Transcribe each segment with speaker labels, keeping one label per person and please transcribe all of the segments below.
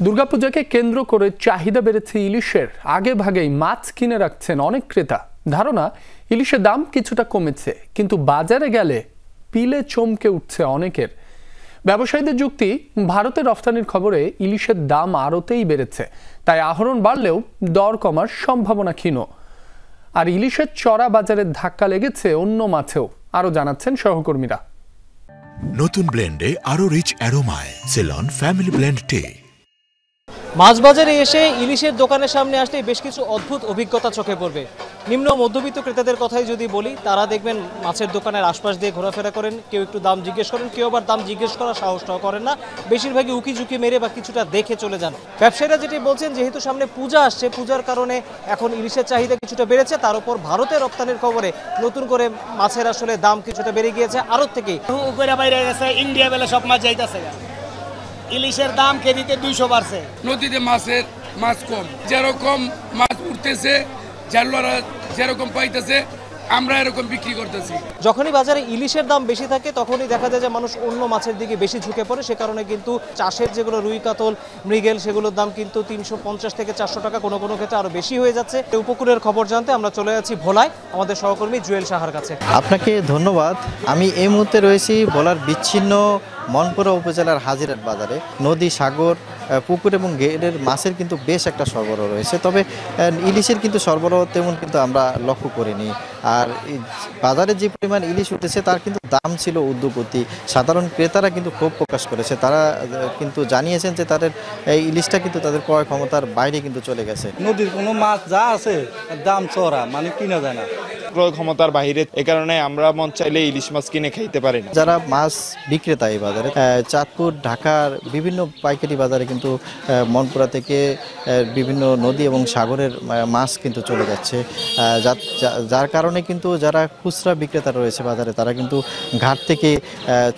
Speaker 1: দুর্গাপূজাকে কেন্দ্র করে চাহিদা বেড়েছে ইলিশের। আগে ভাগেই মাছ কিনে রাখছেন অনেক ক্রেতা। ধারণা ইলিশের দাম কিছুটা কমেছে, কিন্তু বাজারে গেলে পিলে চমকে উঠছে অনেকের। ব্যবসায়ীদের যুক্তি, ভারতে রফতানির খবরে ইলিশের দাম আরতেই বেড়েছে, তাই আহরণ বাড়লেও দর কমার সম্ভাবনা ক্ষীণ। আর ইলিশের চড়া বাজারের ধাক্কা লেগেছে অন্য মাছেও, আরো জানাচ্ছেন সহকর্মীরা।
Speaker 2: নতুন ব্লেন্ডে আরো রিচ অ্যারোমায় সেলন ফ্যামিলি ব্লেন্ড টে।
Speaker 3: মাছ বাজারে এসে ইলিশের দোকানের সামনে আসলে বেশ কিছু অদ্ভুত অভিজ্ঞতা চোখে পড়বে। নিম্ন মধ্যবিত্ত ক্রেতাদের কথাই যদি বলি, তারা দেখবেন মাছের দোকানের আশপাশ দিয়ে ঘোরাফেরা করেন, কেউ একটু দাম জিজ্ঞেস করেন, কেউ আবার দাম জিজ্ঞেস করার সাহসটাও করেন না, বেশিরভাগই উকি ঝুঁকি মেরে বা কিছুটা দেখে চলে যান। ব্যবসায়ীরা যেটি বলছেন, যেহেতু সামনে পূজা আসছে, পূজার কারণে এখন ইলিশের চাহিদা কিছুটা বেড়েছে, তার উপর ভারতে রপ্তানির খবরে নতুন করে মাছের আসলে দাম কিছুটা বেড়ে গিয়েছে আরত থেকেই।
Speaker 4: ইন্ডিয়া বেলা সব মাছ যাইতেছে, ইলিশের দাম কেজিতে 200 বাড়ছে।
Speaker 5: নদীতে মাছ কম, যেরকম মাছ উঠতেছে, জালুয়ারা যেরকম পাইতেছে, আমরা এরকম বিক্রি করতেছি।
Speaker 3: যখনই বাজারে ইলিশের দাম বেশি থাকে, তখনই দেখা যায় যে মানুষ অন্য মাছের দিকে বেশি ঝুঁকে পড়ে। সে কারণে কিন্তু চাষের যেগুলো রুই, কাতল, মৃগেল, সেগুলোর দাম কিন্তু 350 থেকে 400 টাকা, কোনো কোনো ক্ষেত্রে আরো বেশি হয়ে যাচ্ছে। উপকূলের খবর জানতে আমরা চলে যাচ্ছি ভোলায় আমাদের সহকর্মী জুয়েল সাহার কাছে।
Speaker 6: আপনাকে ধন্যবাদ। আমি এই মুহূর্তে রয়েছি ভোলার বিচ্ছিন্ন মনপুরা উপজেলার হাজিরাট বাজারে। নদী, সাগর, পুকুর এবং গেরের মাছের কিন্তু বেশ একটা সরবরাহ রয়েছে, তবে ইলিশের কিন্তু সরবরাহ তেমন কিন্তু আমরা লক্ষ্য করিনি। আর বাজারে যে পরিমাণ ইলিশ উঠেছে তার কিন্তু দাম ছিল ঊর্ধ্বগতি। সাধারণ ক্রেতারা কিন্তু ক্ষোভ প্রকাশ করেছে। তারা কিন্তু জানিয়েছেন যে তাদের এই ইলিশটা কিন্তু তাদের ক্রয় ক্ষমতার বাইরে কিন্তু চলে গেছে।
Speaker 7: নদীর কোনো মাছ যা আছে দাম চড়া, মানে কিনা যায় না,
Speaker 8: ক্রয় ক্ষমতার বাইরে। এই কারণে আমরা মন চাইলে ইলিশ মাছ কিনে খাইতে পারি না।
Speaker 6: যারা মাছ বিক্রেতা এই বাজারে, চাঁদপুর, ঢাকার বিভিন্ন পাইকারি বাজারে কিন্তু মনপুরা থেকে বিভিন্ন নদী এবং সাগরের মাছ কিন্তু চলে যাচ্ছে, যার কারণে কিন্তু যারা খুচরা বিক্রেতা রয়েছে বাজারে, তারা কিন্তু ঘাট থেকে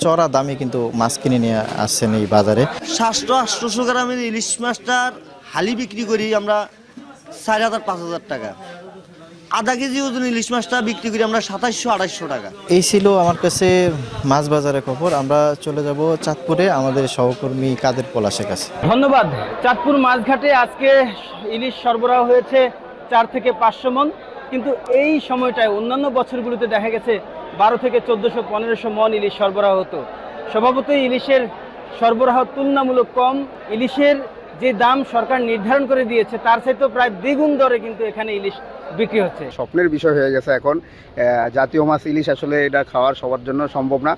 Speaker 6: চড়া দামে কিন্তু মাছ কিনে নিয়ে আসছেন এই বাজারে।
Speaker 9: 700-800 গ্রামের ইলিশ মাছটার হালি বিক্রি করি আমরা 4000-5000 টাকা। আধা কেজি ওজন ইলিশ মাছটা বিক্রি করি আমরা 2700-2800 টাকা।
Speaker 6: এই ছিল আমার কাছে মাছ বাজারের খবর। আমরা চলে যাব চাঁদপুরে আমাদের সহকর্মী কাদের পলাশের কাছে।
Speaker 10: ধন্যবাদ। চাঁদপুর মাছঘাটে আজকে ইলিশ সরবরাহ হয়েছে 4 থেকে 500 মন, কিন্তু এই সময়টায় অন্যান্য বছরগুলোতে দেখা গেছে 12 থেকে 1400-1500 মন ইলিশ সরবরাহ হতো। স্বভাবতই ইলিশের সরবরাহ তুলনামূলক কম। ইলিশের যে দাম সরকার নির্ধারণ করে দিয়েছে, তার চাইতেও প্রায় দ্বিগুণ দরে কিন্তু এখানে ইলিশ বিক্রি হচ্ছে।
Speaker 11: স্বপ্নের বিষয় হয়ে গেছে এখন। জাতীয় মাছ ইলিশ আসলে এটা খাওয়ার সবার জন্য সম্ভব না।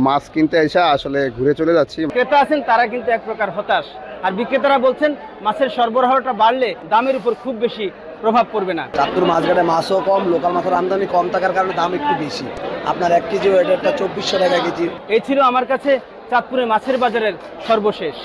Speaker 11: মাছ কিনতে এসে আসলে ঘুরে চলে যাচ্ছি।
Speaker 10: ক্রেতা আছেন, তারা কিন্তু এক প্রকার হতাশ। আর বিক্রেতারা বলছেন মাছের সরবরাহটা বাড়লে দামের উপর খুব বেশি প্রভাব পড়বে না।
Speaker 9: চাঁদপুর মাছঘাটে মাছও কম, লোকাল মাছের আমদানি কম থাকার কারণে দাম একটু বেশি। আপনার 1 কেজি ওয়েটটা 2400 টাকা কেজি।
Speaker 10: এই ছিল আমার কাছে চাঁদপুরের মাছের বাজারের সর্বশেষ।